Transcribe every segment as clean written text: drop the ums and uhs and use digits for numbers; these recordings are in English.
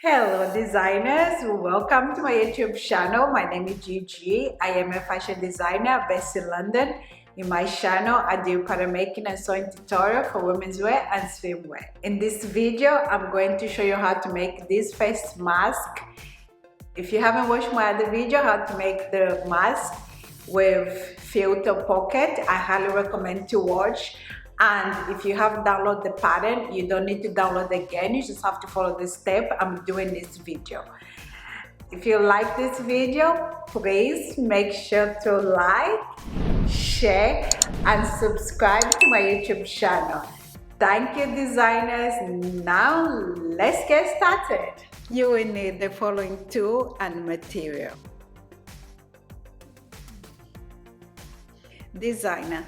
Hello designers, welcome to my YouTube channel. My name is Gigi. I am a fashion designer based in London. In my channel, I do pattern making and sewing tutorial for women's wear and swimwear. In this video, I'm going to show you how to make this face mask. If you haven't watched my other video, how to make the mask with filter pocket, I highly recommend to watch. And if you have downloaded the pattern, you don't need to download it again. You just have to follow the step I'm doing this video. If you like this video, please make sure to like, share, and subscribe to my YouTube channel. Thank you, designers. Now let's get started. You will need the following tool and material. Designer,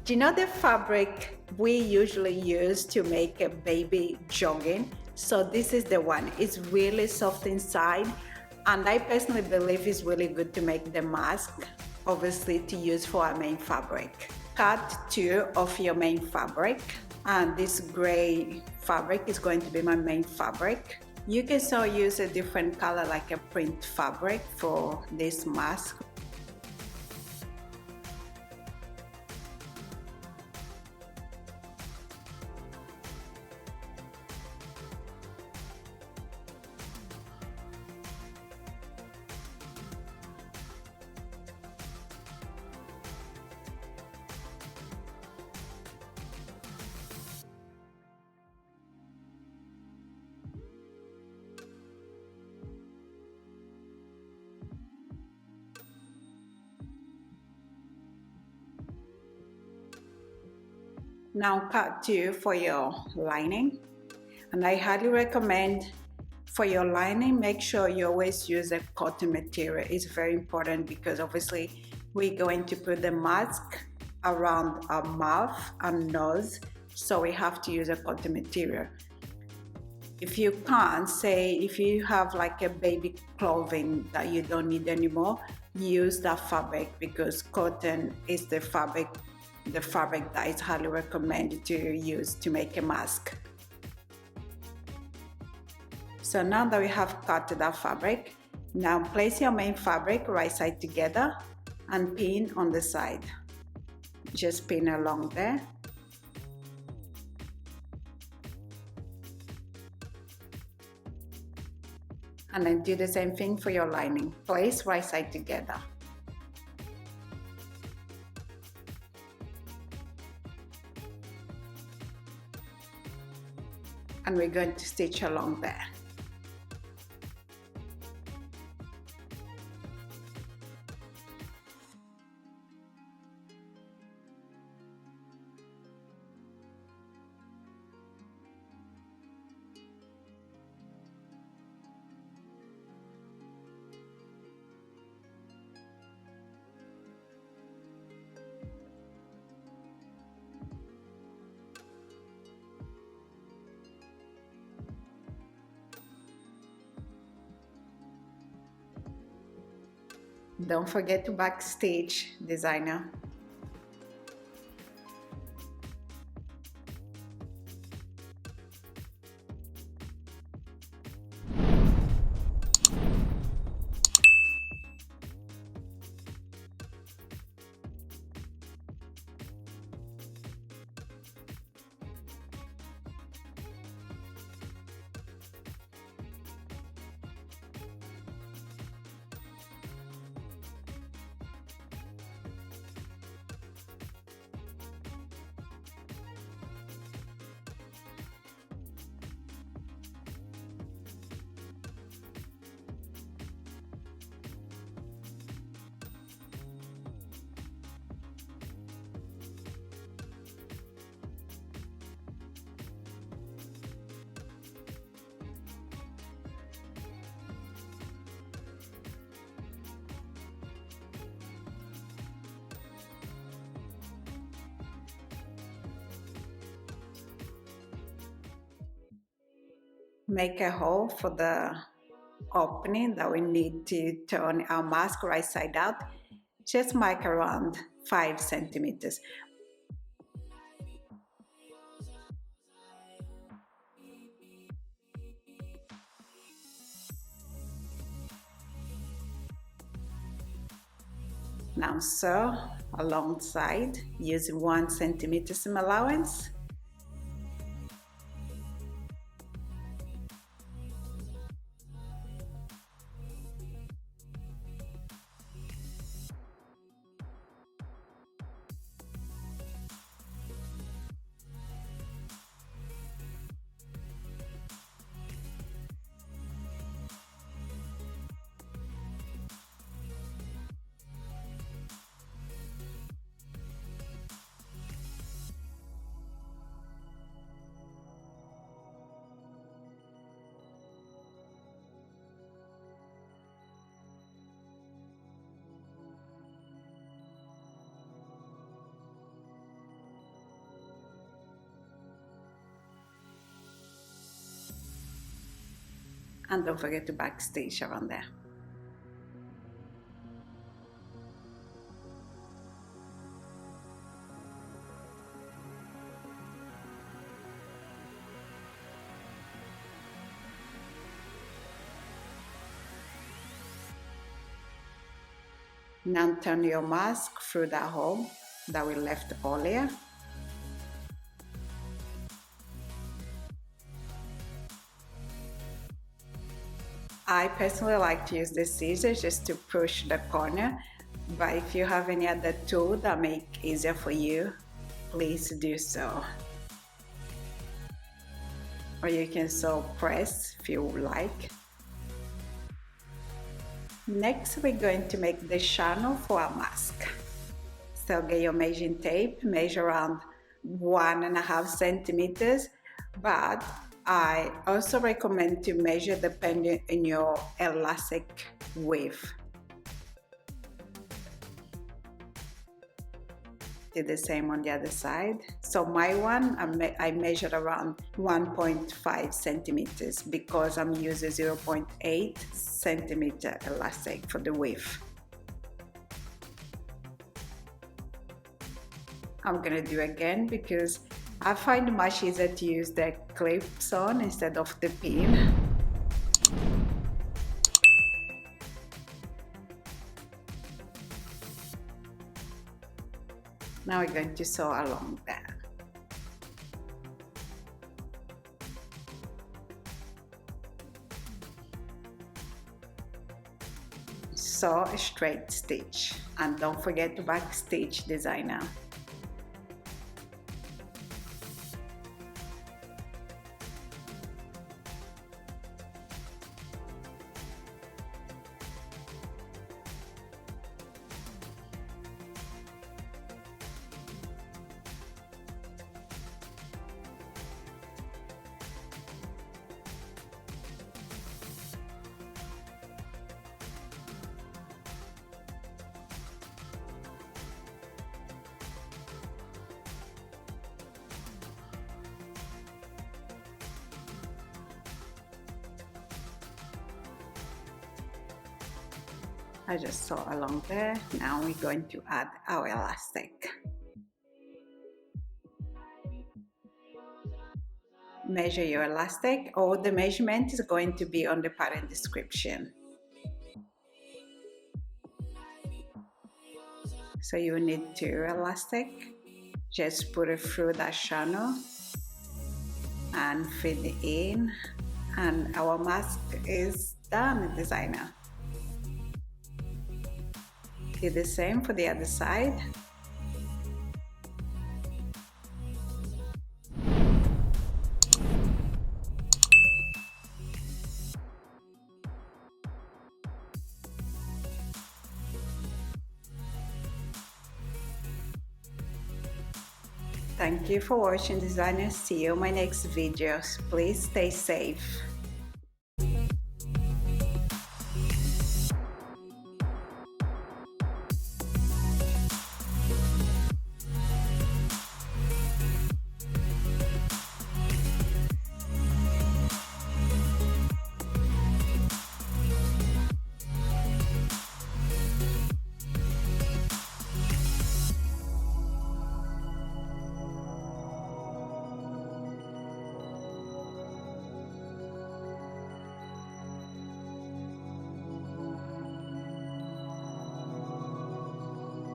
do you know the fabric we usually use to make a baby jogging? So this is the one. It's really soft inside, and I personally believe it's really good to make the mask, obviously to use for our main fabric. Cut two of your main fabric, and this gray fabric is going to be my main fabric. You can also use a different color like a print fabric for this mask. Now cut two for your lining, and I highly recommend for your lining, make sure you always use a cotton material. It's very important because obviously we're going to put the mask around our mouth and nose, so we have to use a cotton material. If you can't, say if you have like a baby clothing that you don't need anymore, use that fabric, because cotton is the fabric that is highly recommended to use to make a mask. So now that we have cut that fabric, now place your main fabric right side together and pin on the side. Just pin along there. And then do the same thing for your lining. Place right side together. And we're going to stitch along there. Don't forget to backstitch, designer. Make a hole for the opening that we need to turn our mask right side out. Just mark around 5 centimeters. Now sew alongside using 1 centimeter seam allowance. And don't forget to backstitch around there. Now turn your mask through that hole that we left earlier. I personally like to use the scissors just to push the corner, but if you have any other tool that make it easier for you, please do so. Or you can sew press if you like. Next, we're going to make the channel for our mask. So get your measuring tape, measure around 1.5 centimeters, but I also recommend to measure depending on your elastic width. Do the same on the other side. So my one, I measured around 1.5 centimeters because I'm using 0.8 centimeter elastic for the width. I'm gonna do again because I find it much easier to use the clips on instead of the pin. Now we're going to sew along there. Sew a straight stitch and don't forget to backstitch designer. I just sew along there. Now we're going to add our elastic. Measure your elastic. All the measurement is going to be on the pattern description. So you need 2 elastic. Just put it through that channel and fit it in, and our mask is done, designer. Do the same for the other side. Thank you for watching, designer. See you in my next videos. Please stay safe.